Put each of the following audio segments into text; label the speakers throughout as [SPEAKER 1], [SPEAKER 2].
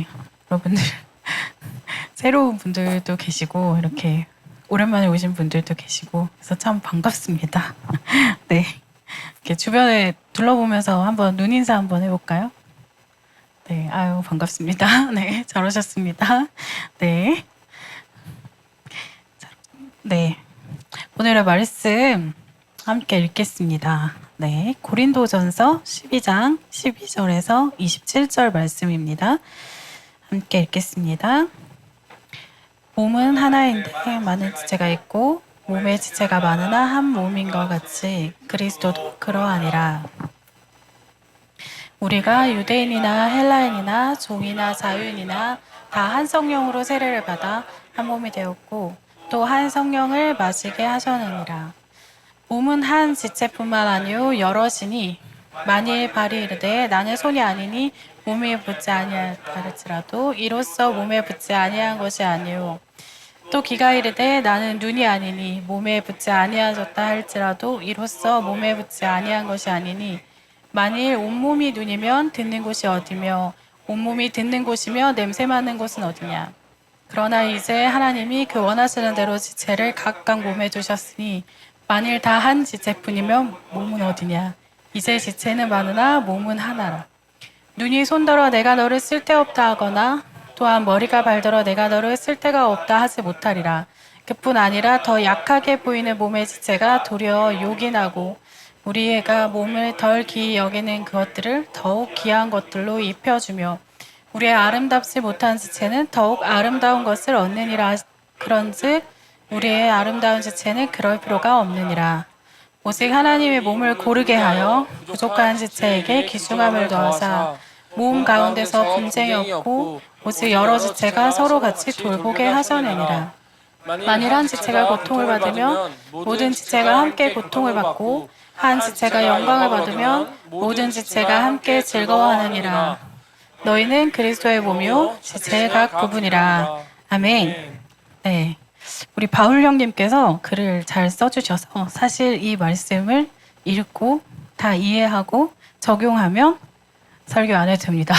[SPEAKER 1] 네, 여러분들 새로운 분들도 계시고 이렇게 오랜만에 오신 분들도 계시고 그래서 참 반갑습니다. 네, 이렇게 주변에 둘러보면서 한번 눈인사 한번 해볼까요? 네, 아유 반갑습니다. 네, 잘 오셨습니다. 네, 네, 오늘의 말씀 함께 읽겠습니다. 네, 고린도전서 12장 12절에서 27절 말씀입니다. 함께 읽겠습니다. 몸은 하나인데 많은 지체가 있고 몸의 지체가 많으나 한 몸인 것 같이 그리스도도 그러하니라. 우리가 유대인이나 헬라인이나 종이나 자유인이나 다 한 성령으로 세례를 받아 한 몸이 되었고 또 한 성령을 마시게 하셨느니라. 몸은 한 지체뿐만 아니요 여럿이니 만일 발이 이르되 나는 손이 아니니 몸에 붙지 아니하였다 할지라도 이로써 몸에 붙지 아니한 것이 아니요 또 귀가 이르되 나는 눈이 아니니 몸에 붙지 아니하였다 할지라도 이로써 몸에 붙지 아니한 것이 아니니 만일 온몸이 눈이면 듣는 곳이 어디며 온몸이 듣는 곳이며 냄새 맡는 곳은 어디냐. 그러나 이제 하나님이 그 원하시는 대로 지체를 각각 몸에 두셨으니 만일 다 한 지체뿐이면 몸은 어디냐. 이제 지체는 많으나 몸은 하나라. 눈이 손들어 내가 너를 쓸데없다 하거나 또한 머리가 발들어 내가 너를 쓸데가 없다 하지 못하리라. 그뿐 아니라 더 약하게 보이는 몸의 지체가 도리어 요긴하고 우리가 몸을 덜 귀히 여기는 그것들을 더욱 귀한 것들로 입혀주며 우리의 아름답지 못한 지체는 더욱 아름다운 것을 얻느니라. 그런즉 우리의 아름다운 지체는 그럴 필요가 없느니라. 오직 하나님의 몸을 고르게 하여 부족한 지체에게 귀중함을 더하사 몸 가운데서 분쟁이 없고 오직 여러 지체가 서로 같이 돌보게 하셔내니라. 만일 한 지체가 고통을 받으면 모든 지체가 함께 고통을 받고 한 지체가 영광을 받으면 모든 지체가 함께 즐거워하느니라. 너희는 그리스도의 몸이요 지체의 각 부분이라. 아멘. 네, 우리 바울 형님께서 글을 잘 써주셔서 사실 이 말씀을 읽고 다 이해하고 적용하면 설교 안 해도 됩니다.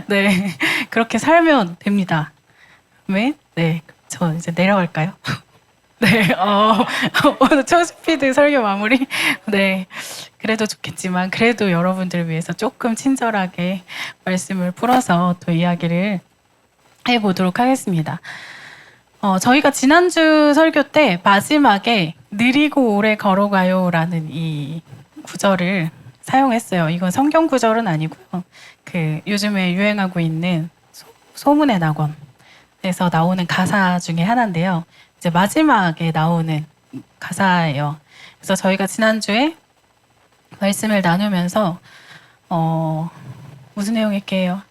[SPEAKER 1] 네, 그렇게 살면 됩니다. 아멘. 네, 저 이제 내려갈까요? 네, 오늘 초스피드 설교 마무리. 네, 그래도 좋겠지만 그래도 여러분들을 위해서 조금 친절하게 말씀을 풀어서 또 이야기를 해보도록 하겠습니다. 저희가 지난주 설교 때 마지막에 느리고 오래 걸어가요라는 이 구절을 사용했어요. 이건 성경 구절은 아니고요. 그 요즘에 유행하고 있는 소문의 낙원에서 나오는 가사 중에 하나인데요. 이제 마지막에 나오는 가사예요. 그래서 저희가 지난주에 말씀을 나누면서 무슨 내용일게요?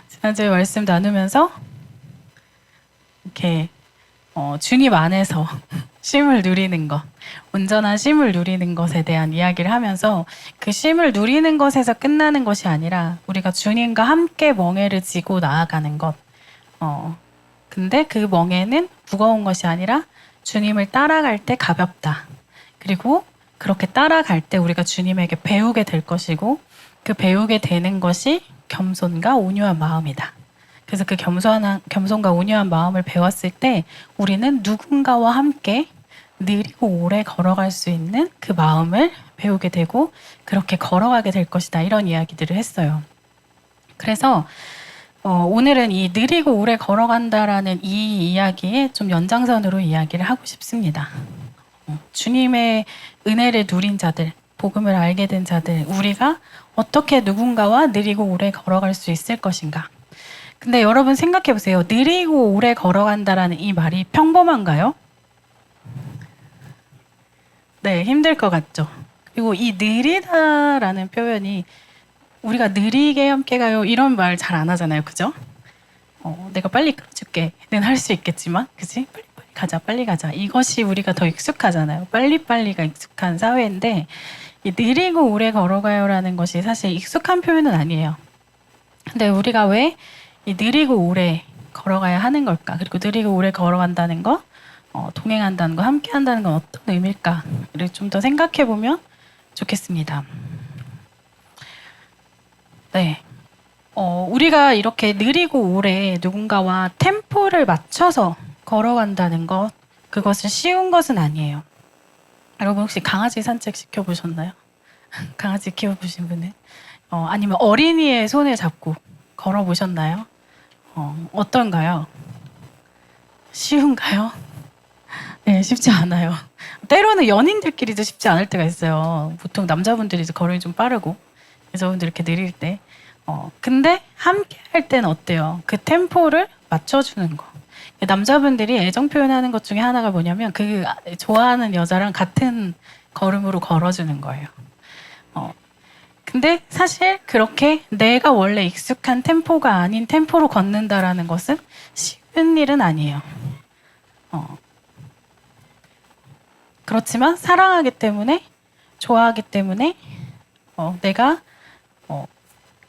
[SPEAKER 1] 지난주에 말씀 나누면서 이렇게 주님 안에서 쉼을 누리는 것, 온전한 쉼을 누리는 것에 대한 이야기를 하면서 그 쉼을 누리는 것에서 끝나는 것이 아니라 우리가 주님과 함께 멍에를 지고 나아가는 것. 근데 그 멍에는 무거운 것이 아니라 주님을 따라갈 때 가볍다. 그리고 그렇게 따라갈 때 우리가 주님에게 배우게 될 것이고 그 배우게 되는 것이 겸손과 온유한 마음이다. 그래서 그 겸손과 온유한 마음을 배웠을 때 우리는 누군가와 함께 느리고 오래 걸어갈 수 있는 그 마음을 배우게 되고 그렇게 걸어가게 될 것이다. 이런 이야기들을 했어요. 그래서 오늘은 이 느리고 오래 걸어간다라는 이 이야기에 좀 연장선으로 이야기를 하고 싶습니다. 주님의 은혜를 누린 자들, 복음을 알게 된 자들, 우리가 어떻게 누군가와 느리고 오래 걸어갈 수 있을 것인가. 근데 여러분 생각해 보세요. 느리고 오래 걸어간다라는 이 말이 평범한가요? 네, 힘들 것 같죠. 그리고 이 느리다라는 표현이 우리가 느리게 함께 가요 이런 말 잘 안 하잖아요. 그죠? 내가 빨리 끌어줄게는 할 수 있겠지만 그치? 빨리 가자. 이것이 우리가 더 익숙하잖아요. 빨리빨리가 익숙한 사회인데 이 느리고 오래 걸어가요라는 것이 사실 익숙한 표현은 아니에요. 근데 우리가 왜 이 느리고 오래 걸어가야 하는 걸까? 그리고 느리고 오래 걸어간다는 거, 동행한다는 거, 함께한다는 건 어떤 의미일까를 좀 더 생각해 보면 좋겠습니다. 네, 우리가 이렇게 느리고 오래 누군가와 템포를 맞춰서 걸어간다는 것, 그것은 쉬운 것은 아니에요. 여러분 혹시 강아지 산책 시켜보셨나요? 강아지 키워보신 분은? 아니면 어린이의 손을 잡고 걸어보셨나요? 어떤가요? 쉬운가요? 네, 쉽지 않아요. 때로는 연인들끼리도 쉽지 않을 때가 있어요. 보통 남자분들이 이제 걸음이 좀 빠르고 여자분들 이렇게 느릴 때. 근데 함께 할 때는 어때요? 그 템포를 맞춰주는 거. 남자분들이 애정 표현하는 것 중에 하나가 뭐냐면 그 좋아하는 여자랑 같은 걸음으로 걸어주는 거예요. 근데 사실 그렇게 내가 원래 익숙한 템포가 아닌 템포로 걷는다라는 것은 쉬운 일은 아니에요. 그렇지만 사랑하기 때문에, 좋아하기 때문에 내가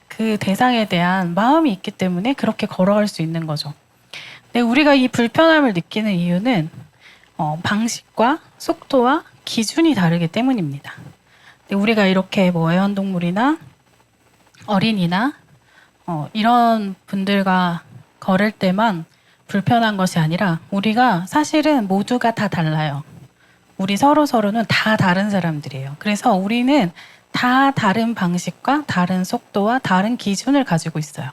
[SPEAKER 1] 그 대상에 대한 마음이 있기 때문에 그렇게 걸어갈 수 있는 거죠. 근데 우리가 이 불편함을 느끼는 이유는 방식과 속도와 기준이 다르기 때문입니다. 근데 우리가 이렇게 뭐 애완동물이나 어린이나 이런 분들과 걸을 때만 불편한 것이 아니라 우리가 사실은 모두가 다 달라요. 우리 서로는 다 다른 사람들이에요. 그래서 우리는 다 다른 방식과 다른 속도와 다른 기준을 가지고 있어요.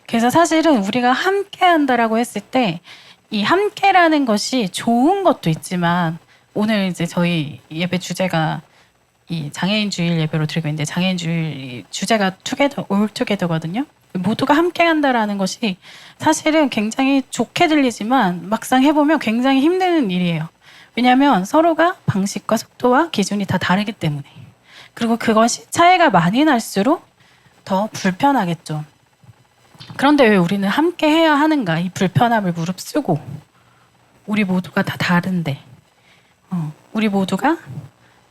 [SPEAKER 1] 그래서 사실은 우리가 함께 한다라고 했을 때 이 함께라는 것이 좋은 것도 있지만 오늘 이제 저희 예배 주제가 이 장애인 주일 예배로 드리고 있는데 장애인 주일 주제가 투게더, 올 투게더거든요. 모두가 함께 한다라는 것이 사실은 굉장히 좋게 들리지만 막상 해보면 굉장히 힘든 일이에요. 왜냐하면 서로가 방식과 속도와 기준이 다 다르기 때문에. 그리고 그것이 차이가 많이 날수록 더 불편하겠죠. 그런데 왜 우리는 함께 해야 하는가? 이 불편함을 무릅쓰고 우리 모두가 다 다른데 우리 모두가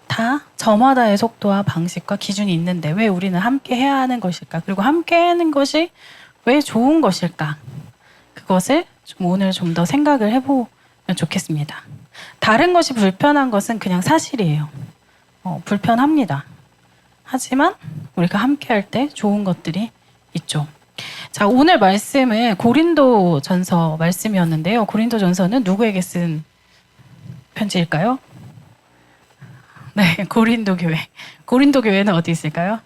[SPEAKER 1] 다 저마다의 속도와 방식과 기준이 있는데 왜 우리는 함께 해야 하는 것일까? 그리고 함께 하는 것이 왜 좋은 것일까? 그것을 오늘 좀 더 생각을 해보면 좋겠습니다. 다른 것이 불편한 것은 그냥 사실이에요. 불편합니다. 하지만 우리가 함께 할 때 좋은 것들이 있죠. 자, 오늘 말씀은 고린도 전서 말씀이었는데요. 고린도 전서는 누구에게 쓴 편지일까요? 네, 고린도 교회. 고린도 교회는 어디 있을까요?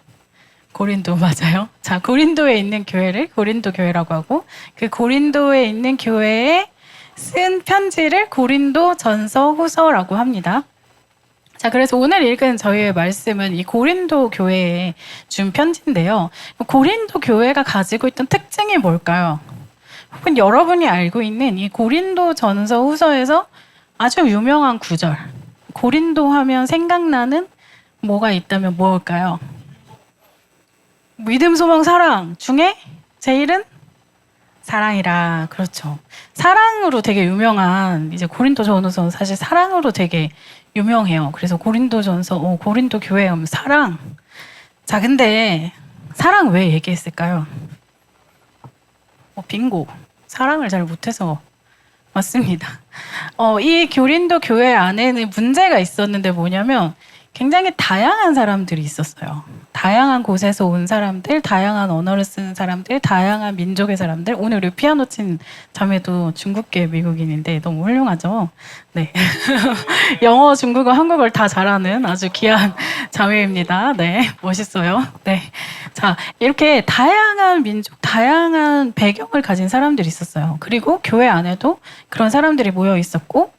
[SPEAKER 1] 고린도 맞아요. 자, 고린도에 있는 교회를 고린도 교회라고 하고 그 고린도에 있는 교회에 쓴 편지를 고린도 전서 후서라고 합니다. 자, 그래서 오늘 읽은 저희의 말씀은 이 고린도 교회에 준 편지인데요. 고린도 교회가 가지고 있던 특징이 뭘까요? 혹은 여러분이 알고 있는 이 고린도 전서 후서에서 아주 유명한 구절. 고린도 하면 생각나는 뭐가 있다면 무엇일까요? 믿음, 소망, 사랑 중에 제일은 사랑이라. 그렇죠. 사랑으로 되게 유명한 이제 고린도 전서는 사실 사랑으로 되게 유명해요. 그래서 고린도 전서, 고린도 교회 오면 사랑. 자, 근데 사랑 왜 얘기했을까요? 빙고. 사랑을 잘 못해서 맞습니다. 이 고린도 교회 안에는 문제가 있었는데 뭐냐면 굉장히 다양한 사람들이 있었어요. 다양한 곳에서 온 사람들, 다양한 언어를 쓰는 사람들, 다양한 민족의 사람들. 오늘 우리 피아노 친 자매도 중국계 미국인인데 너무 훌륭하죠? 네. 영어, 중국어, 한국어를 다 잘하는 아주 귀한 자매입니다. 네. 멋있어요. 네. 자, 이렇게 다양한 민족, 다양한 배경을 가진 사람들이 있었어요. 그리고 교회 안에도 그런 사람들이 모여 있었고,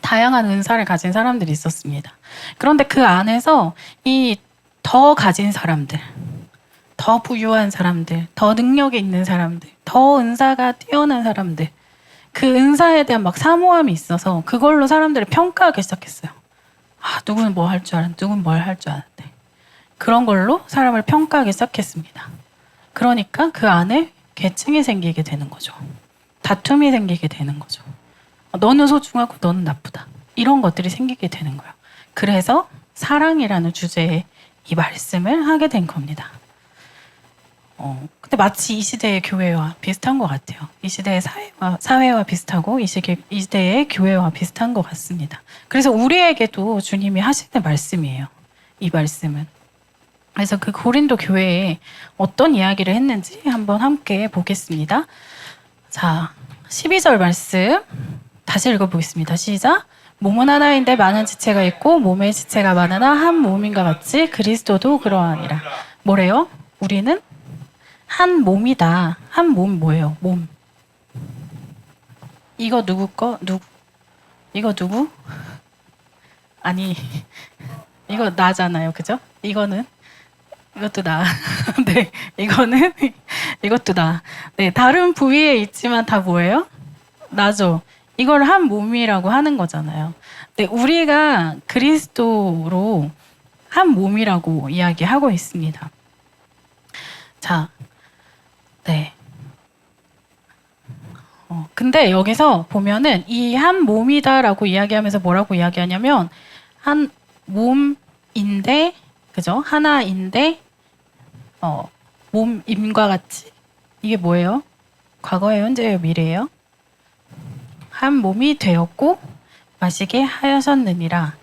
[SPEAKER 1] 다양한 은사를 가진 사람들이 있었습니다. 그런데 그 안에서 이 더 가진 사람들, 더 부유한 사람들, 더 능력이 있는 사람들, 더 은사가 뛰어난 사람들, 그 은사에 대한 막 사모함이 있어서 그걸로 사람들을 평가하기 시작했어요. 아, 누구는 뭐 할 줄 알았는데, 누구는 뭘 할 줄 알았는데. 그런 걸로 사람을 평가하기 시작했습니다. 그러니까 그 안에 계층이 생기게 되는 거죠. 다툼이 생기게 되는 거죠. 너는 소중하고 너는 나쁘다. 이런 것들이 생기게 되는 거예요. 그래서 사랑이라는 주제에 이 말씀을 하게 된 겁니다. 근데 마치 이 시대의 교회와 비슷한 것 같아요. 이 시대의 사회와 비슷하고 이 시대의 교회와 비슷한 것 같습니다. 그래서 우리에게도 주님이 하시는 말씀이에요. 이 말씀은. 그래서 그 고린도 교회에 어떤 이야기를 했는지 한번 함께 보겠습니다. 자, 12절 말씀 다시 읽어보겠습니다. 시작. 몸은 하나인데 많은 지체가 있고 몸의 지체가 많으나 한 몸인과 같이 그리스도도 그러하니라. 뭐래요? 우리는 한 몸이다. 한 몸 뭐예요? 몸. 이거 누구 거? 누구? 이거 누구? 아니, 이거 나잖아요. 그죠? 이거는 이것도 나. 네, 이것도 나. 네, 다른 부위에 있지만 다 뭐예요? 나죠. 이걸 한 몸이라고 하는 거잖아요. 네, 우리가 그리스도로 한 몸이라고 이야기하고 있습니다. 자, 네. 근데 여기서 보면은 이 한 몸이다라고 이야기하면서 뭐라고 이야기하냐면 한 몸인데, 그죠? 하나인데, 몸임과 같이 이게 뭐예요? 과거예요, 현재예요, 미래예요? 한 몸이 되었고 마시게 하셨느니라.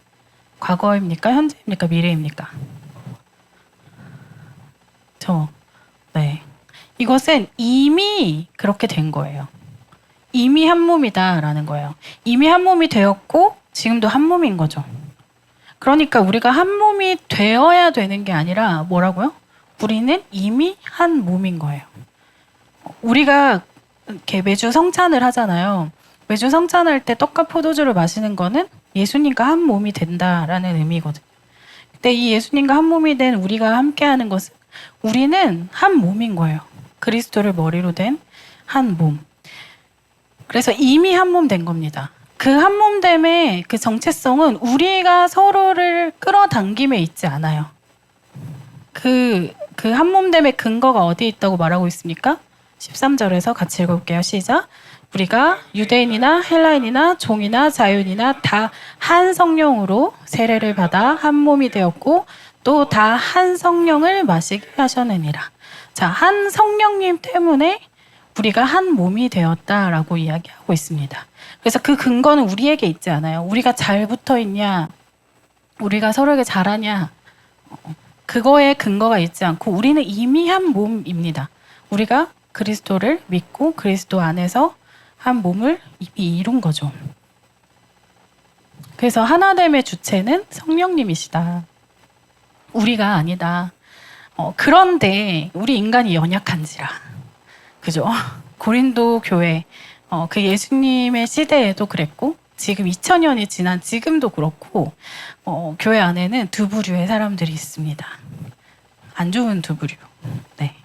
[SPEAKER 1] 과거입니까? 현재입니까? 미래입니까? 네. 이것은 이미 그렇게 된 거예요. 이미 한 몸이다라는 거예요. 이미 한 몸이 되었고 지금도 한 몸인 거죠. 그러니까 우리가 한 몸이 되어야 되는 게 아니라 뭐라고요? 우리는 이미 한 몸인 거예요. 우리가 이렇게 매주 성찬을 하잖아요. 매주 성찬할 때 떡과 포도주를 마시는 거는 예수님과 한 몸이 된다라는 의미거든요. 근데 이 예수님과 한 몸이 된 우리가 함께하는 것은 우리는 한 몸인 거예요. 그리스도를 머리로 된 한 몸. 그래서 이미 한 몸 된 겁니다. 그 한 몸됨의 그 정체성은 우리가 서로를 끌어당김에 있지 않아요. 그 한 몸됨의 근거가 어디에 있다고 말하고 있습니까? 13절에서 같이 읽어볼게요. 시작. 우리가 유대인이나 헬라인이나 종이나 자유인이나 다 한 성령으로 세례를 받아 한 몸이 되었고 또 다 한 성령을 마시게 하셨느니라. 자, 한 성령님 때문에 우리가 한 몸이 되었다라고 이야기하고 있습니다. 그래서 그 근거는 우리에게 있지 않아요. 우리가 잘 붙어 있냐, 우리가 서로에게 잘하냐, 그거에 근거가 있지 않고 우리는 이미 한 몸입니다. 우리가 그리스도를 믿고 그리스도 안에서 한 몸을 이미 이룬 거죠. 그래서 하나됨의 주체는 성령님이시다. 우리가 아니다. 그런데 우리 인간이 연약한지라. 그죠? 고린도 교회, 그 예수님의 시대에도 그랬고, 지금 2000년이 지난 지금도 그렇고, 교회 안에는 두 부류의 사람들이 있습니다. 안 좋은 두 부류. 네.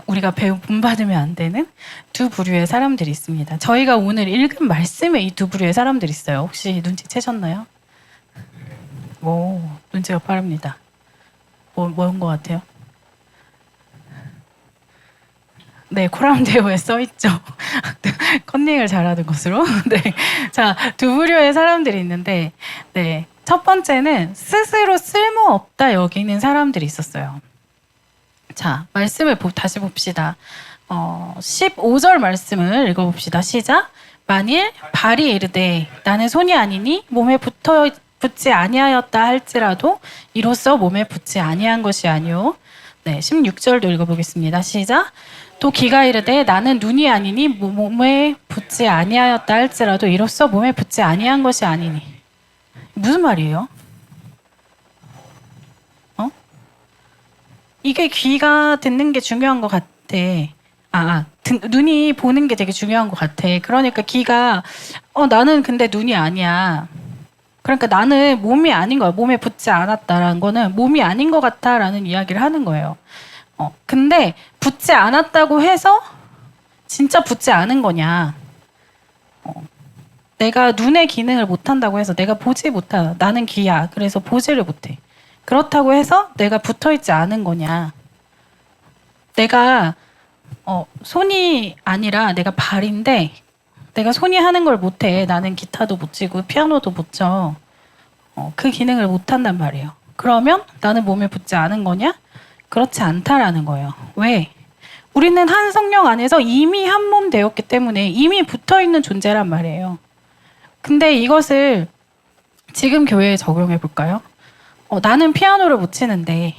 [SPEAKER 1] 우리가 본받으면 안 되는 두 부류의 사람들이 있습니다. 저희가 오늘 읽은 말씀에 이 두 부류의 사람들이 있어요. 혹시 눈치채셨나요? 오, 눈치가 빠릅니다. 뭔 것 같아요? 네, 코람데오에 써있죠. 컨닝을 잘하는 것으로. 네. 자, 두 부류의 사람들이 있는데, 네. 첫 번째는 스스로 쓸모없다 여기는 사람들이 있었어요. 자, 말씀을 다시 봅시다. 15절 말씀을 읽어봅시다. 시작. 만일 발이 이르되 나는 손이 아니니 몸에 붙지 아니하였다 할지라도 이로써 몸에 붙지 아니한 것이 아니오. 네, 16절도 읽어보겠습니다. 시작. 또 귀가 이르되 나는 눈이 아니니 몸에 붙지 아니하였다 할지라도 이로써 몸에 붙지 아니한 것이 아니니. 무슨 말이에요? 이게 귀가 듣는 게 중요한 것 같아. 눈이 보는 게 되게 중요한 것 같아. 그러니까 귀가 나는 근데 눈이 아니야. 그러니까 나는 몸이 아닌 거야. 몸에 붙지 않았다라는 거는 몸이 아닌 것 같다라는 이야기를 하는 거예요. 근데 붙지 않았다고 해서 진짜 붙지 않은 거냐? 내가 눈의 기능을 못한다고 해서 내가 보지 못하다. 나는 귀야. 그래서 보지를 못해. 그렇다고 해서 내가 붙어있지 않은 거냐? 내가 손이 아니라 내가 발인데 내가 손이 하는 걸 못해. 나는 기타도 못 치고 피아노도 못 쳐. 그 기능을 못한단 말이에요. 그러면 나는 몸에 붙지 않은 거냐? 그렇지 않다라는 거예요. 왜? 우리는 한 성령 안에서 이미 한 몸 되었기 때문에 이미 붙어있는 존재란 말이에요. 근데 이것을 지금 교회에 적용해 볼까요? 나는 피아노를 못 치는데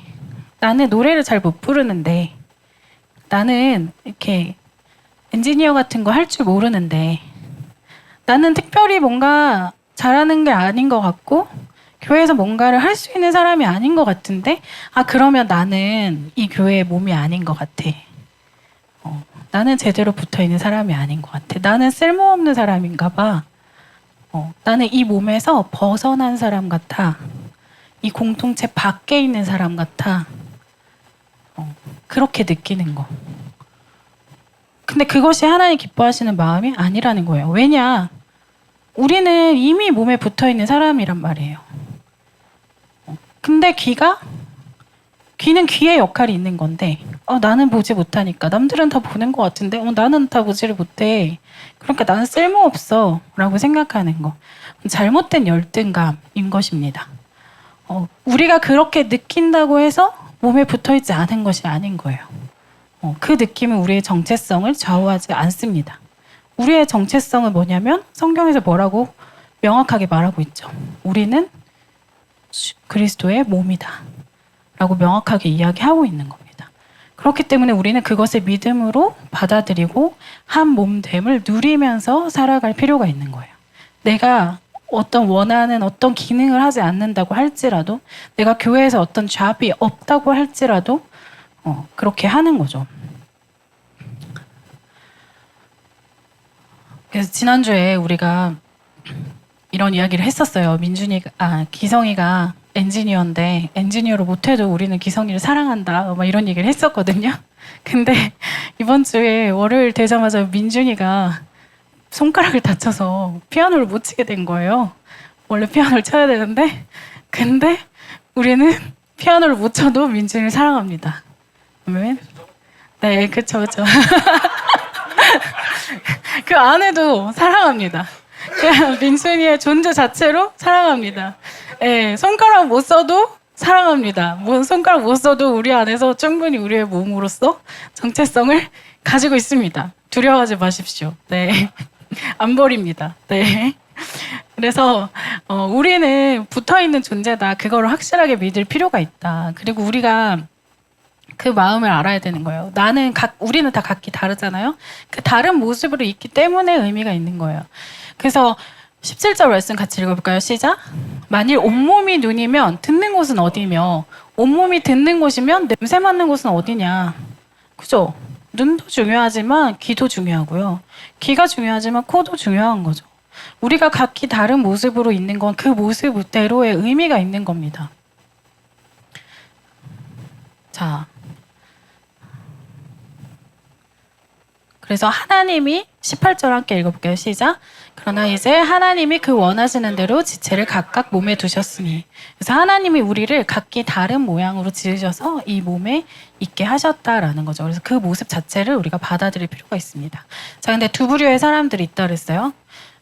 [SPEAKER 1] 나는 노래를 잘 못 부르는데, 나는 이렇게 엔지니어 같은 거 할 줄 모르는데, 나는 특별히 뭔가 잘하는 게 아닌 것 같고, 교회에서 뭔가를 할 수 있는 사람이 아닌 것 같은데, 그러면 나는 이 교회의 몸이 아닌 것 같아. 나는 제대로 붙어 있는 사람이 아닌 것 같아. 나는 쓸모없는 사람인가 봐. 나는 이 몸에서 벗어난 사람 같아. 이 공동체 밖에 있는 사람 같아. 그렇게 느끼는 거. 근데 그것이 하나님 기뻐하시는 마음이 아니라는 거예요. 왜냐? 우리는 이미 몸에 붙어 있는 사람이란 말이에요. 근데 귀는 귀의 역할이 있는 건데, 나는 보지 못하니까. 남들은 다 보는 것 같은데, 나는 다 보지를 못해. 그러니까 나는 쓸모없어. 라고 생각하는 거. 잘못된 열등감인 것입니다. 우리가 그렇게 느낀다고 해서 몸에 붙어 있지 않은 것이 아닌 거예요. 그 느낌은 우리의 정체성을 좌우하지 않습니다. 우리의 정체성은 뭐냐면 성경에서 뭐라고 명확하게 말하고 있죠. 우리는 그리스도의 몸이다. 라고 명확하게 이야기하고 있는 겁니다. 그렇기 때문에 우리는 그것을 믿음으로 받아들이고 한 몸됨을 누리면서 살아갈 필요가 있는 거예요. 내가 원하는 어떤 기능을 하지 않는다고 할지라도, 내가 교회에서 어떤 잡이 없다고 할지라도 그렇게 하는 거죠. 그래서 지난주에 우리가 이런 이야기를 했었어요. 기성이가 엔지니어인데 엔지니어를 못해도 우리는 기성이를 사랑한다. 막 이런 얘기를 했었거든요. 근데 이번 주에 월요일 되자마자 민준이가 손가락을 다쳐서 피아노를 못 치게 된 거예요. 원래 피아노를 쳐야 되는데, 근데 우리는 피아노를 못 쳐도 민준이를 사랑합니다. 아멘. 네, 그쵸. 그 안에도 사랑합니다. 그냥 민준이의 존재 자체로 사랑합니다. 네, 손가락 못 써도 사랑합니다. 손가락 못 써도 우리 안에서 충분히 우리의 몸으로서 정체성을 가지고 있습니다. 두려워하지 마십시오. 네. 안 버립니다. 네. 그래서 우리는 붙어있는 존재다. 그거를 확실하게 믿을 필요가 있다. 그리고 우리가 그 마음을 알아야 되는 거예요. 우리는 다 각기 다르잖아요. 그 다른 모습으로 있기 때문에 의미가 있는 거예요. 그래서 17절 말씀 같이 읽어볼까요? 시작. 만일 온몸이 눈이면 듣는 곳은 어디며, 온몸이 듣는 곳이면 냄새 맡는 곳은 어디냐. 그죠? 눈도 중요하지만 귀도 중요하고요. 귀가 중요하지만 코도 중요한 거죠. 우리가 각기 다른 모습으로 있는 건 그 모습대로의 의미가 있는 겁니다. 자, 그래서 하나님이 18절 함께 읽어볼게요. 시작. 그러나 이제 하나님이 그 원하시는 대로 지체를 각각 몸에 두셨으니, 그래서 하나님이 우리를 각기 다른 모양으로 지으셔서 이 몸에 있게 하셨다라는 거죠. 그래서 그 모습 자체를 우리가 받아들일 필요가 있습니다. 자, 근데 두 부류의 사람들이 있다 그랬어요.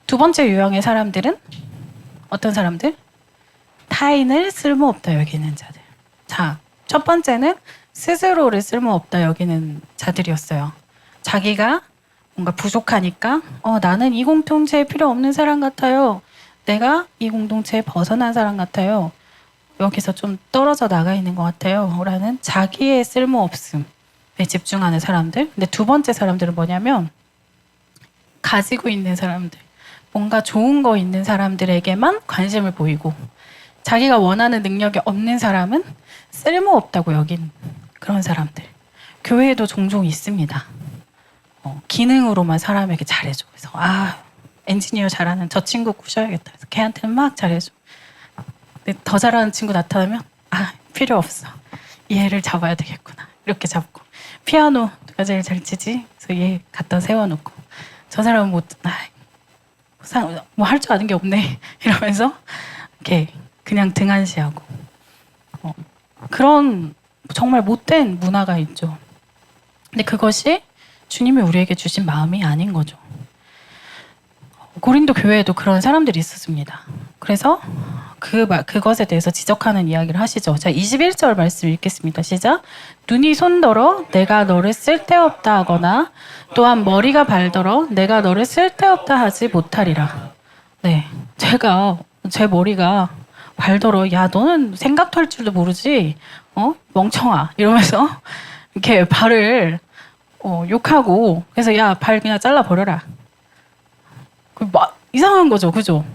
[SPEAKER 1] 두 번째 유형의 사람들은 어떤 사람들? 타인을 쓸모없다 여기는 자들. 자, 첫 번째는 스스로를 쓸모없다 여기는 자들이었어요. 자기가 뭔가 부족하니까 나는 이 공동체에 필요 없는 사람 같아요. 내가 이 공동체에 벗어난 사람 같아요. 여기서 좀 떨어져 나가 있는 것 같아요. 라는 자기의 쓸모없음에 집중하는 사람들. 근데 두 번째 사람들은 뭐냐면 가지고 있는 사람들. 뭔가 좋은 거 있는 사람들에게만 관심을 보이고, 자기가 원하는 능력이 없는 사람은 쓸모없다고 여긴 그런 사람들. 교회에도 종종 있습니다. 기능으로만 사람에게 잘해줘. 그래서 엔지니어 잘하는 저 친구 꾸셔야겠다. 그래서 걔한테는 막 잘해줘. 근데 더 잘하는 친구 나타나면 필요 없어. 얘를 잡아야 되겠구나. 이렇게 잡고. 피아노 누가 제일 잘 치지? 그래서 얘 갖다 세워놓고. 저 사람은 뭐 할 줄 아는 게 없네. 이러면서 이렇게 그냥 등한시하고. 그런 정말 못된 문화가 있죠. 근데 그것이 주님이 우리에게 주신 마음이 아닌 거죠. 고린도 교회에도 그런 사람들이 있었습니다. 그래서 그것에 대해서 지적하는 이야기를 하시죠. 자, 21절 말씀 읽겠습니다. 시작. 눈이 손더러 내가 너를 쓸데없다 하거나, 또한 머리가 발더러 내가 너를 쓸데없다 하지 못하리라. 네, 제 머리가 발더러. 야, 너는 생각도 할 줄도 모르지? 멍청아. 이러면서 이렇게 발을 욕하고, 그래서 야, 발 그냥 잘라버려라. 이상한 거죠. 그죠?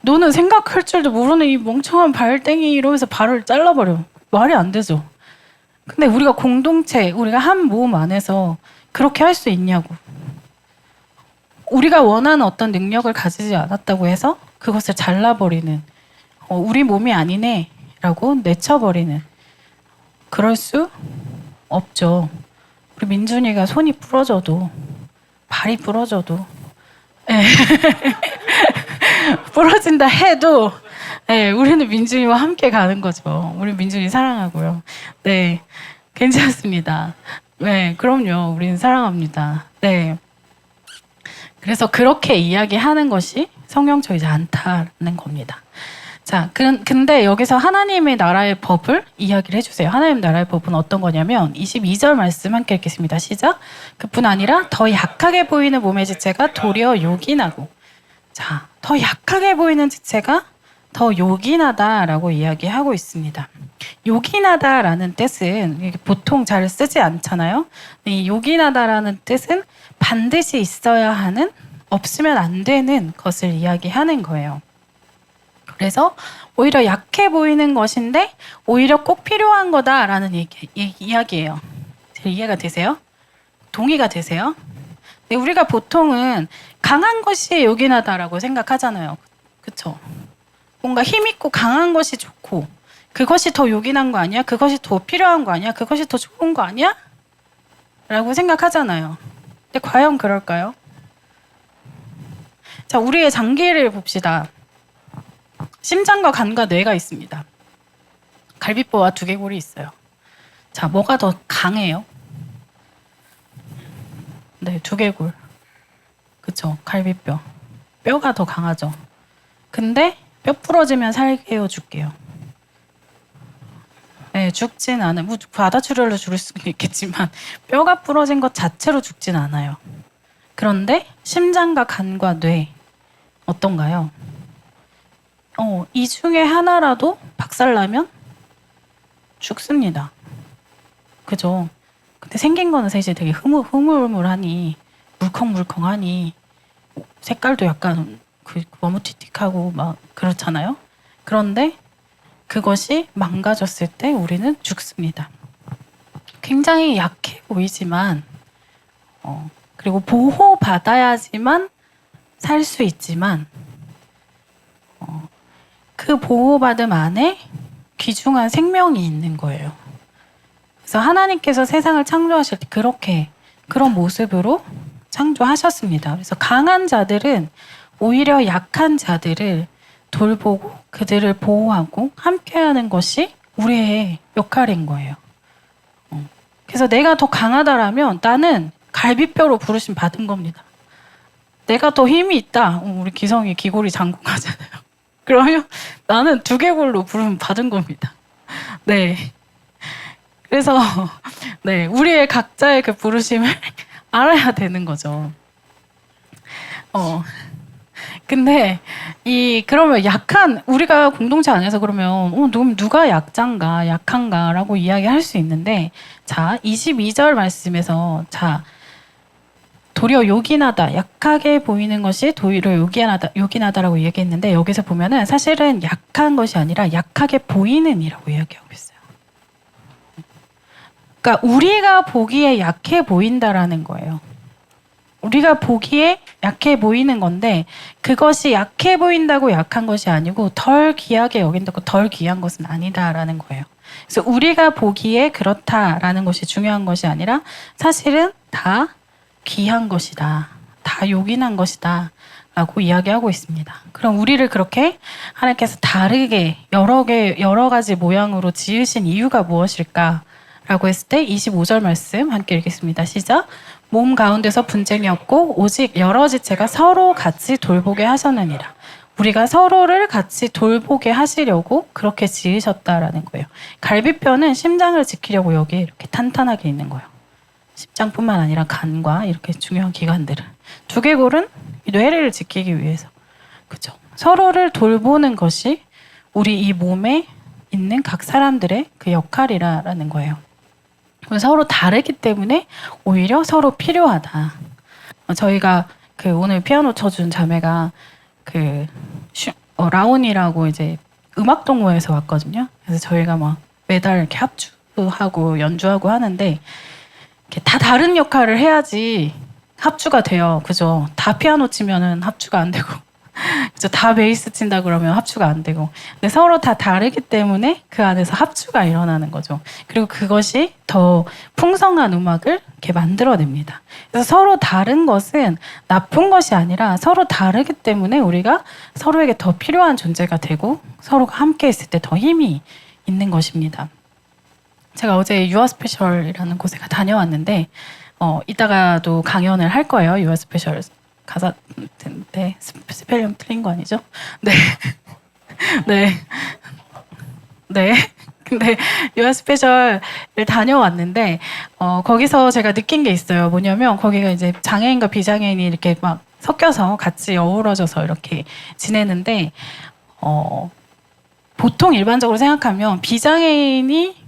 [SPEAKER 1] 너는 생각할 줄도 모르는 이 멍청한 발땡이 이러면서 발을 잘라버려. 말이 안 되죠. 근데 우리가 공동체, 우리가 한 모임 안에서 그렇게 할 수 있냐고. 우리가 원하는 어떤 능력을 가지지 않았다고 해서 그것을 잘라버리는, 우리 몸이 아니네 라고 내쳐버리는, 그럴 수 없죠. 우리 민준이가 손이 부러져도, 발이 부러져도, 예. 부러진다 해도, 네, 우리는 민준이와 함께 가는 거죠. 우리 민준이 사랑하고요. 네, 괜찮습니다. 네, 그럼요. 우리는 사랑합니다. 네. 그래서 그렇게 이야기하는 것이 성경적이지 않다는 겁니다. 자, 근데 여기서 하나님의 나라의 법을 이야기를 해주세요. 하나님 나라의 법은 어떤 거냐면 22절 말씀 함께 읽겠습니다. 시작. 그뿐 아니라 더 약하게 보이는 몸의 지체가 도리어 요긴하고, 자, 더 약하게 보이는 지체가 더 요긴하다라고 이야기하고 있습니다. 요긴하다라는 뜻은 보통 잘 쓰지 않잖아요. 이 요긴하다라는 뜻은 반드시 있어야 하는, 없으면 안 되는 것을 이야기하는 거예요. 그래서 오히려 약해 보이는 것인데 오히려 꼭 필요한 거다라는 이야기예요. 이해가 되세요? 동의가 되세요? 네, 우리가 보통은 강한 것이 요긴하다라고 생각하잖아요. 그렇죠? 뭔가 힘있고 강한 것이 좋고, 그것이 더 요긴한 거 아니야? 그것이 더 필요한 거 아니야? 그것이 더 좋은 거 아니야? 라고 생각하잖아요. 근데 과연 그럴까요? 자, 우리의 장기를 봅시다. 심장과 간과 뇌가 있습니다. 갈비뼈와 두개골이 있어요. 자, 뭐가 더 강해요? 네, 두개골. 그쵸, 갈비뼈. 뼈가 더 강하죠. 근데 뼈 부러지면 살게요, 죽게요? 네, 죽진 않아요. 뭐 바다출혈로 죽을 수는 있겠지만 뼈가 부러진 것 자체로 죽진 않아요. 그런데 심장과 간과 뇌 어떤가요? 이 중에 하나라도 박살나면 죽습니다. 그죠? 근데 생긴 거는 사실 되게 흐물흐물하니, 물컹물컹하니, 색깔도 약간 머무티틱하고 막 그렇잖아요. 그런데 그것이 망가졌을 때 우리는 죽습니다. 굉장히 약해 보이지만, 그리고 보호받아야지만 살 수 있지만, 그 보호받음 안에 귀중한 생명이 있는 거예요. 그래서 하나님께서 세상을 창조하실 때 그런 모습으로 창조하셨습니다. 그래서 강한 자들은 오히려 약한 자들을 돌보고 그들을 보호하고 함께하는 것이 우리의 역할인 거예요. 그래서 내가 더 강하다라면 나는 갈비뼈로 부르심 받은 겁니다. 내가 더 힘이 있다. 우리 기성이 귀골이 장군하잖아요. 그러면 나는 두개골로 부름 받은 겁니다. 네. 그래서 네, 우리의 각자의 그 부르심을 알아야 되는 거죠. 근데 그러면 우리가 공동체 안에서 그러면 누가 약자인가 약한가라고 이야기할 수 있는데, 자, 22절 말씀에서, 자, 도리어 요긴하다, 약하게 보이는 것이 도리어 요긴하다라고 얘기했는데, 여기서 보면은 사실은 약한 것이 아니라 약하게 보이는 이라고 이야기하고 있어요. 그러니까 우리가 보기에 약해 보인다라는 거예요. 우리가 보기에 약해 보이는 건데, 그것이 약해 보인다고 약한 것이 아니고 덜 귀하게 여긴다고 덜 귀한 것은 아니다라는 거예요. 그래서 우리가 보기에 그렇다라는 것이 중요한 것이 아니라 사실은 다 귀한 것이다, 다 요긴한 것이다 라고 이야기하고 있습니다. 그럼 우리를 그렇게 하나님께서 다르게 여러 가지 모양으로 지으신 이유가 무엇일까 라고 했을 때 25절 말씀 함께 읽겠습니다. 시작. 몸 가운데서 분쟁이 없고 오직 여러 지체가 서로 같이 돌보게 하셨느니라. 우리가 서로를 같이 돌보게 하시려고 그렇게 지으셨다라는 거예요. 갈비뼈는 심장을 지키려고 여기 이렇게 탄탄하게 있는 거예요. 심장뿐만 아니라 간과 이렇게 중요한 기관들을. 두개골은 뇌를 지키기 위해서. 그죠? 서로를 돌보는 것이 우리 이 몸에 있는 각 사람들의 그 역할이라는 거예요. 서로 다르기 때문에 오히려 서로 필요하다. 저희가 그 오늘 피아노 쳐준 자매가 그 라온이라고 이제 음악 동호회에서 왔거든요. 그래서 저희가 막 매달 이렇게 합주하고 연주하고 하는데 다 다른 역할을 해야지 합주가 돼요. 그죠? 다 피아노 치면은 합주가 안 되고, 그죠? 다 베이스 친다 그러면 합주가 안 되고. 근데 서로 다 다르기 때문에 그 안에서 합주가 일어나는 거죠. 그리고 그것이 더 풍성한 음악을 이렇게 만들어냅니다. 그래서 서로 다른 것은 나쁜 것이 아니라 서로 다르기 때문에 우리가 서로에게 더 필요한 존재가 되고 서로가 함께 있을 때 더 힘이 있는 것입니다. 제가 어제 유아스페셜이라는 곳에 다녀왔는데 이따가도 강연을 할 거예요. 유아스페셜 가사 네, 스펠링 틀린 거 아니죠? 네. 네. 네. 근데 유아스페셜을 다녀왔는데 거기서 제가 느낀 게 있어요. 뭐냐면 거기가 이제 장애인과 비장애인이 이렇게 막 섞여서 같이 어우러져서 이렇게 지내는데 보통 일반적으로 생각하면 비장애인이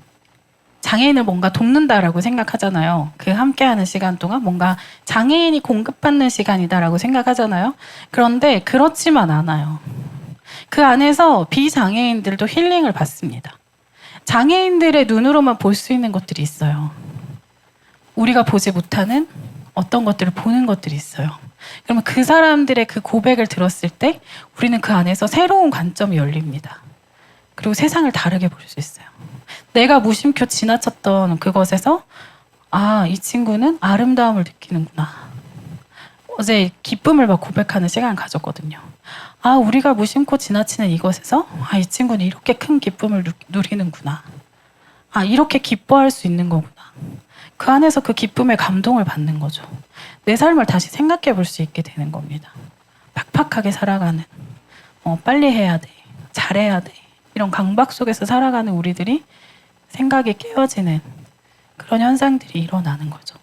[SPEAKER 1] 장애인을 뭔가 돕는다라고 생각하잖아요. 그 함께하는 시간 동안 뭔가 장애인이 공급받는 시간이다라고 생각하잖아요. 그런데 그렇지만 않아요. 그 안에서 비장애인들도 힐링을 받습니다. 장애인들의 눈으로만 볼 수 있는 것들이 있어요. 우리가 보지 못하는 어떤 것들을 보는 것들이 있어요. 그러면 그 사람들의 그 고백을 들었을 때 우리는 그 안에서 새로운 관점이 열립니다. 그리고 세상을 다르게 볼 수 있어요. 내가 무심코 지나쳤던 그것에서 이 친구는 아름다움을 느끼는구나. 어제 기쁨을 막 고백하는 시간을 가졌거든요. 우리가 무심코 지나치는 이것에서 이 친구는 이렇게 큰 기쁨을 누리는구나. 이렇게 기뻐할 수 있는 거구나. 그 안에서 그 기쁨의 감동을 받는 거죠. 내 삶을 다시 생각해 볼 수 있게 되는 겁니다. 팍팍하게 살아가는, 빨리 해야 돼, 잘해야 돼. 이런 강박 속에서 살아가는 우리들이 생각이 깨어지는 그런 현상들이 일어나는 거죠.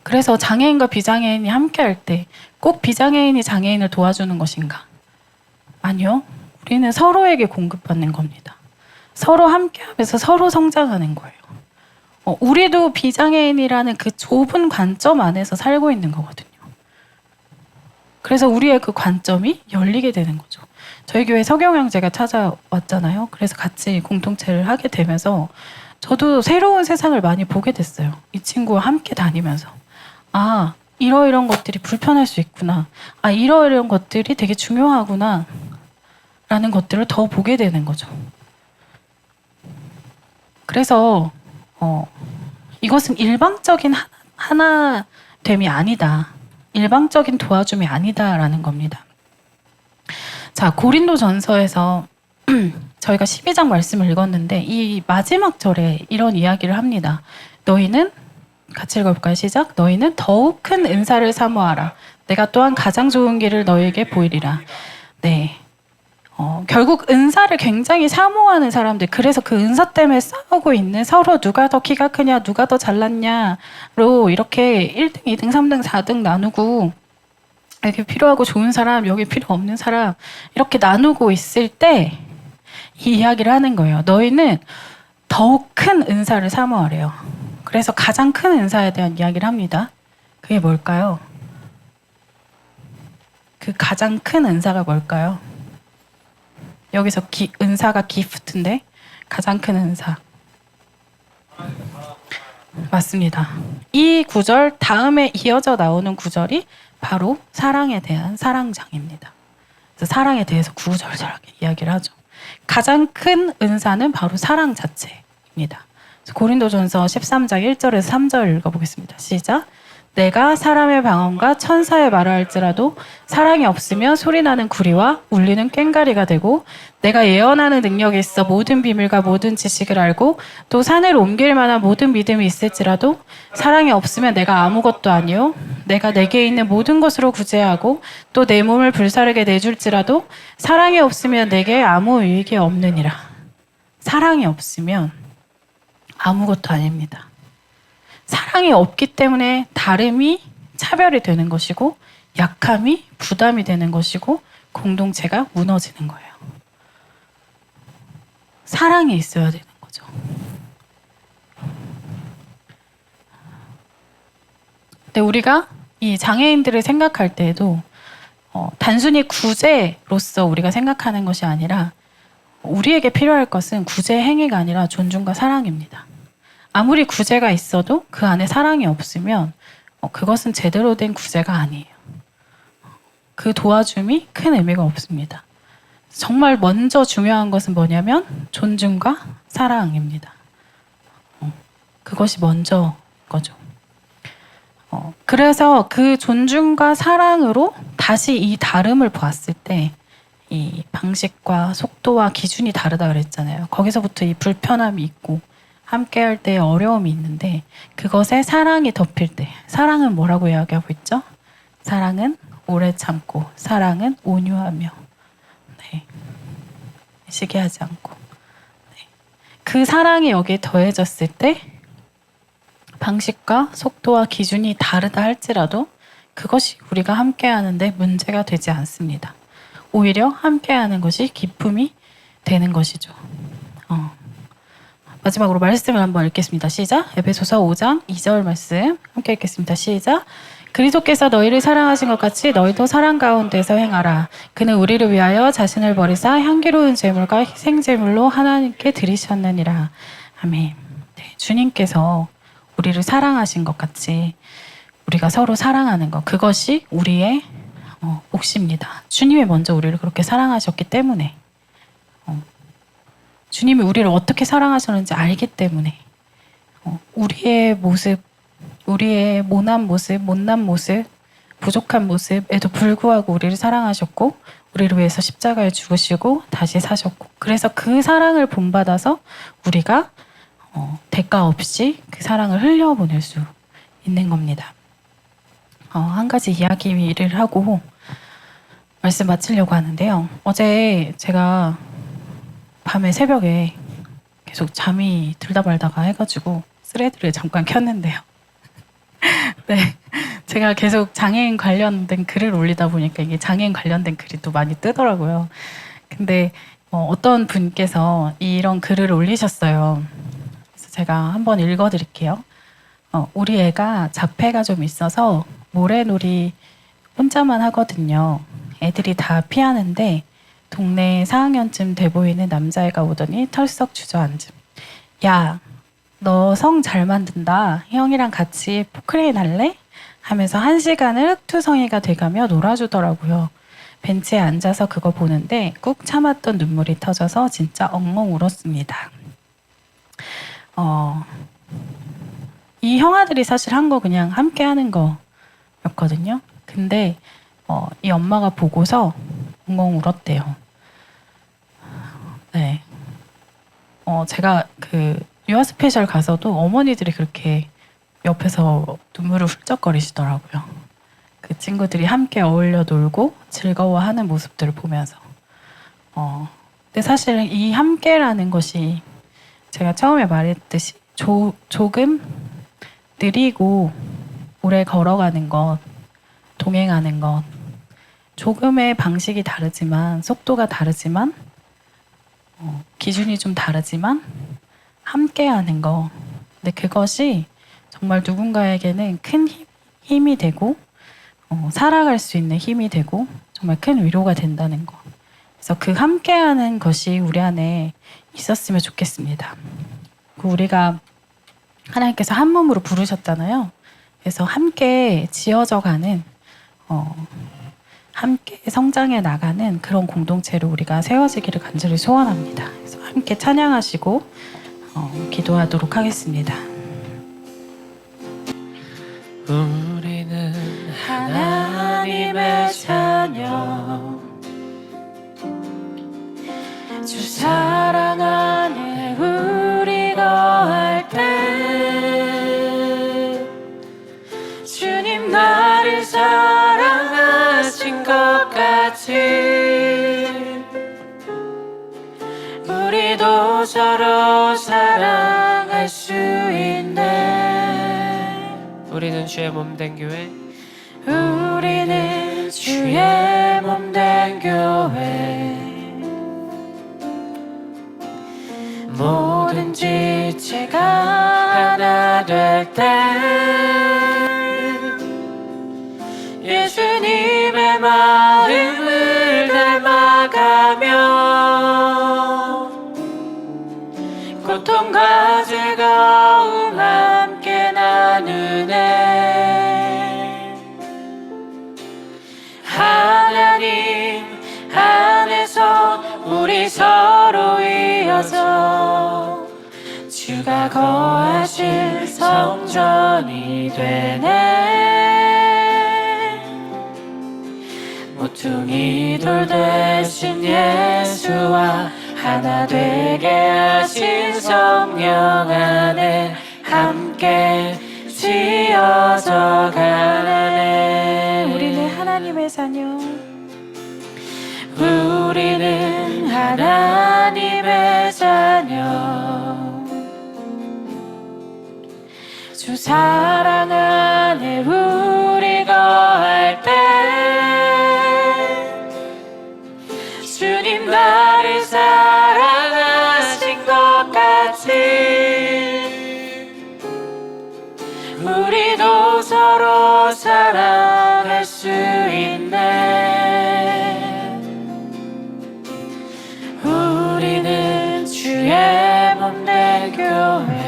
[SPEAKER 1] 그래서 장애인과 비장애인이 함께 할 때 꼭 비장애인이 장애인을 도와주는 것인가? 아니요. 우리는 서로에게 공급받는 겁니다. 서로 함께하면서 서로 성장하는 거예요. 우리도 비장애인이라는 그 좁은 관점 안에서 살고 있는 거거든요. 그래서 우리의 그 관점이 열리게 되는 거죠. 저희 교회 서경 형제가 찾아왔잖아요. 그래서 같이 공동체를 하게 되면서 저도 새로운 세상을 많이 보게 됐어요. 이 친구와 함께 다니면서. 이러이런 것들이 불편할 수 있구나. 이러이런 것들이 되게 중요하구나. 라는 것들을 더 보게 되는 거죠. 그래서 이것은 일방적인 하나됨이 아니다. 일방적인 도와줌이 아니다라는 겁니다. 자, 고린도전서에서 저희가 12장 말씀을 읽었는데 이 마지막 절에 이런 이야기를 합니다. 너희는 같이 읽어볼까요? 시작. 너희는 더욱 큰 은사를 사모하라. 내가 또한 가장 좋은 길을 너희에게 보이리라. 네. 결국 은사를 굉장히 사모하는 사람들, 그래서 그 은사 때문에 싸우고 있는, 서로 누가 더 키가 크냐, 누가 더 잘났냐로 이렇게 1등, 2등, 3등, 4등 나누고 여기 필요하고 좋은 사람, 여기 필요 없는 사람 이렇게 나누고 있을 때 이 이야기를 하는 거예요. 너희는 더욱 큰 은사를 사모하래요. 그래서 가장 큰 은사에 대한 이야기를 합니다. 그게 뭘까요? 그 가장 큰 은사가 뭘까요? 여기서 은사가 기프트인데 가장 큰 은사. 맞습니다. 이 구절 다음에 이어져 나오는 구절이 바로 사랑에 대한 사랑장입니다. 그래서 사랑에 대해서 구구절절하게 이야기를 하죠. 가장 큰 은사는 바로 사랑 자체입니다. 고린도전서 13장 1절에서 3절 읽어보겠습니다. 시작. 내가 사람의 방언과 천사의 말을 할지라도 사랑이 없으면 소리나는 구리와 울리는 꽹과리가 되고, 내가 예언하는 능력이 있어 모든 비밀과 모든 지식을 알고 또 산을 옮길 만한 모든 믿음이 있을지라도 사랑이 없으면 내가 아무것도 아니요 내가 내게 있는 모든 것으로 구제하고 또 내 몸을 불사르게 내줄지라도 사랑이 없으면 내게 아무 유익이 없느니라. 사랑이 없으면 아무것도 아닙니다. 사랑이 없기 때문에 다름이 차별이 되는 것이고 약함이 부담이 되는 것이고 공동체가 무너지는 거예요. 사랑이 있어야 되는 거죠. 근데 우리가 이 장애인들을 생각할 때에도 단순히 구제로서 우리가 생각하는 것이 아니라 우리에게 필요할 것은 구제 행위가 아니라 존중과 사랑입니다. 아무리 구제가 있어도 그 안에 사랑이 없으면 그것은 제대로 된 구제가 아니에요. 그 도와줌이 큰 의미가 없습니다. 정말 먼저 중요한 것은 뭐냐면 존중과 사랑입니다. 그것이 먼저 거죠. 그래서 그 존중과 사랑으로 다시 이 다름을 보았을 때 이 방식과 속도와 기준이 다르다 그랬잖아요. 거기서부터 이 불편함이 있고 함께 할 때 어려움이 있는데 그것에 사랑이 덮일 때 사랑은 뭐라고 이야기하고 있죠? 사랑은 오래 참고 사랑은 온유하며 네. 시기하지 않고 네. 그 사랑이 여기에 더해졌을 때 방식과 속도와 기준이 다르다 할지라도 그것이 우리가 함께 하는데 문제가 되지 않습니다. 오히려 함께하는 것이 기쁨이 되는 것이죠. 마지막으로 말씀을 한번 읽겠습니다. 시작. 에베소서 5장 2절 말씀 함께 읽겠습니다. 시작. 그리스도께서 너희를 사랑하신 것 같이 너희도 사랑 가운데서 행하라. 그는 우리를 위하여 자신을 버리사 향기로운 제물과 희생 제물로 하나님께 드리셨느니라. 아멘. 네, 주님께서 우리를 사랑하신 것 같이 우리가 서로 사랑하는 것, 그것이 우리의 몫입니다. 주님이 먼저 우리를 그렇게 사랑하셨기 때문에 주님이 우리를 어떻게 사랑하셨는지 알기 때문에 우리의 모습, 우리의 모난 모습, 못난 모습, 부족한 모습에도 불구하고 우리를 사랑하셨고 우리를 위해서 십자가에 죽으시고 다시 사셨고 그래서 그 사랑을 본받아서 우리가 대가 없이 그 사랑을 흘려보낼 수 있는 겁니다. 한 가지 이야기를 하고 말씀 마치려고 하는데요. 어제 제가 밤에 새벽에 계속 잠이 들다 말다가 해가지고 스레드를 잠깐 켰는데요. 네, 제가 계속 장애인 관련된 글을 올리다 보니까 이게 장애인 관련된 글이 또 많이 뜨더라고요. 근데 어떤 분께서 이런 글을 올리셨어요. 그래서 제가 한번 읽어드릴게요. 우리 애가 자폐가 좀 있어서 모래놀이 혼자만 하거든요. 애들이 다 피하는데 동네 4학년쯤 돼 보이는 남자애가 오더니 털썩 주저앉음. 야, 너 성 잘 만든다. 형이랑 같이 포크레인 할래? 하면서 1시간을 흑투성이가 돼가며 놀아주더라고요. 벤치에 앉아서 그거 보는데 꾹 참았던 눈물이 터져서 진짜 엉엉 울었습니다. 이 형아들이 사실 한 거 그냥 함께 하는 거였거든요. 근데 이 엄마가 보고서 엉엉 울었대요. 네. 제가 그 유아 스페셜 가서도 어머니들이 그렇게 옆에서 눈물을 훌쩍거리시더라고요. 그 친구들이 함께 어울려 놀고 즐거워하는 모습들을 보면서. 근데 사실 이 함께라는 것이 제가 처음에 말했듯이 조금 느리고 오래 걸어가는 것, 동행하는 것, 조금의 방식이 다르지만 속도가 다르지만 기준이 좀 다르지만 함께하는 거. 근데 그것이 정말 누군가에게는 큰 힘이 되고 살아갈 수 있는 힘이 되고 정말 큰 위로가 된다는 거. 그래서 그 함께하는 것이 우리 안에 있었으면 좋겠습니다. 우리가 하나님께서 한 몸으로 부르셨잖아요. 그래서 함께 지어져가는 함께 성장해 나가는 그런 공동체로 우리가 세워지기를 간절히 소원합니다. 그래서 함께 찬양하시고 기도하도록 하겠습니다.
[SPEAKER 2] 우리는 하나님의 자녀 주 사랑 안에 우리 거할 때 주님 나를 사랑하신 것 같이 우리도 서로 사랑할 수 있네. 우리는 주의 몸된 교회 우리는 주의 몸된 교회
[SPEAKER 1] 뭐든지 제가 하나 될 때 예수님의 마음을 닮아가며 고통과 즐거움 함께 나누네. 하나님 안에서 우리 서로 이어져 주가 거하실 성전이 되네. 모퉁이 돌 되신 예수와 하나 되게 하신 성령 안에 함께 지어져 가네. 우리는 하나님의 자녀, 우리는 하나님의 자녀. 주 사랑 안에 우리 거할 때 주님 나를 사랑하신 것 같이 우리도 서로 사랑할 수 있네. 우리는 주의 몸된 교회.